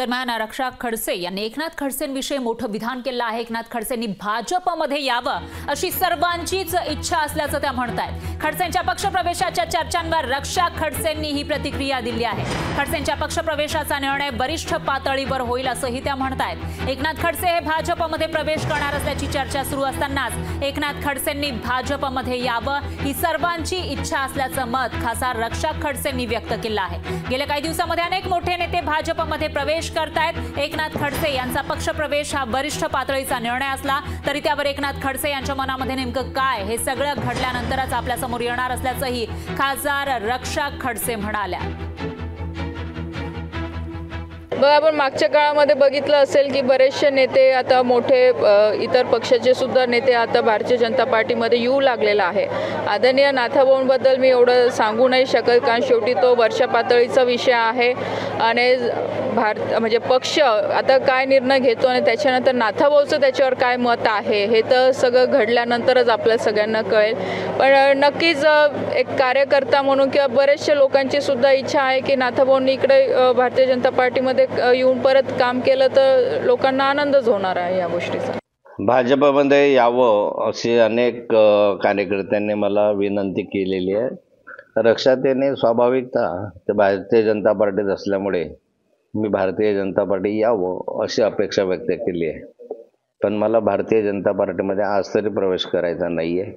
दरम्यान रक्षा खडसे यांनी एकनाथ खडसेंविषयी मोठं विधान केलं आहे। एकनाथ खडसेंनी भाजपमध्ये यावं अशी सर्वांचीच इच्छा असल्याचं त्या म्हणतायत। खडसेंच्या पक्षप्रवेशाच्या चर्चांवर रक्षा खडसेंनी ही प्रतिक्रिया दिली आहे। खडसेंच्या पक्षप्रवेशाचा निर्णय वरिष्ठ पातळीवर होईल असंही त्या म्हणतायत। एकनाथ खडसे हे भाजपमध्ये प्रवेश करणार असल्याची चर्चा सुरू असतानाच एकनाथ खडसेंनी भाजपमध्ये यावं ही सर्वांची इच्छा असल्याचं मत खासदार रक्षा खडसेंनी व्यक्त केलं आहे। गेल्या काही दिवसांमध्ये अनेक मोठे नेते भाजपमध्ये प्रवेश करतायत। एकनाथ खडसे यांचा पक्षप्रवेश हा वरिष्ठ पातळीचा निर्णय असला तरी त्यावर एकनाथ खडसे यांच्या मनामध्ये नेमकं काय हे सगळं घडल्यानंतरच आपल्या समोर येणार असल्याचंही खासदार रक्षा खडसे म्हणाल्या। आपण मागच्या काळामध्ये बघितलं असेल की बरेचसे नेते आता मोठे इतर पक्षाचे सुद्धा नेते आता भारतीय जनता पार्टीमध्ये येऊ लागलेला आहे। आदरणीय नाथाभाऊंबद्दल मी एवढं सांगू नाही शकत कारण शेवटी तो वर्षा पातळीचा विषय आहे आणि म्हणजे पक्ष आता काय निर्णय घेतो आणि त्याच्यानंतर नाथाभाऊचं त्याच्यावर काय मत आहे हे तर सगळं घडल्यानंतरच आपल्या सगळ्यांना कळेल। पण नक्कीच एक कार्यकर्ता म्हणून किंवा बरेचशे लोकांची सुद्धा इच्छा आहे की नाथाभाऊंनी इकडे भारतीय जनता पार्टीमध्ये येऊन परत काम केलं तर लोकांना आनंदच होणार आहे या गोष्टीचा। भाजपमध्ये यावं अशी अनेक कार्यकर्त्यांनी मला विनंती केलेली आहे। रक्षातेने स्वाभाविकता ते भारतीय जनता पार्टीत असल्यामुळे मी भारतीय जनता पार्टी यावं अशी अपेक्षा व्यक्त केली आहे। पण मला भारतीय जनता पार्टीमध्ये आज तरी प्रवेश करायचा नाही आहे।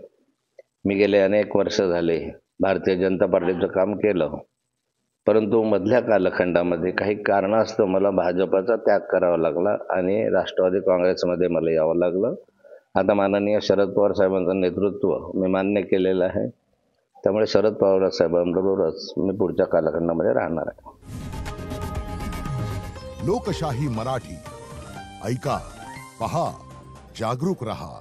मी गेले अनेक वर्ष झाले भारतीय जनता पार्टीचं काम केलं, परंतु मधल्या कालखंडामध्ये काही कारणास्तव मला भाजपचा त्याग करावा लागला आणि राष्ट्रवादी काँग्रेसमध्ये मला यावं लागलं। आता माननीय शरद पवार साहेबांचं नेतृत्व मी मान्य केलेलं आहे, त्यामुळे शरद पवार साहेबांबरोबरच मी पुढच्या कालखंडामध्ये राहणार आहे। लोकशाही मराठी ऐका, पहा, जागरूक रहा।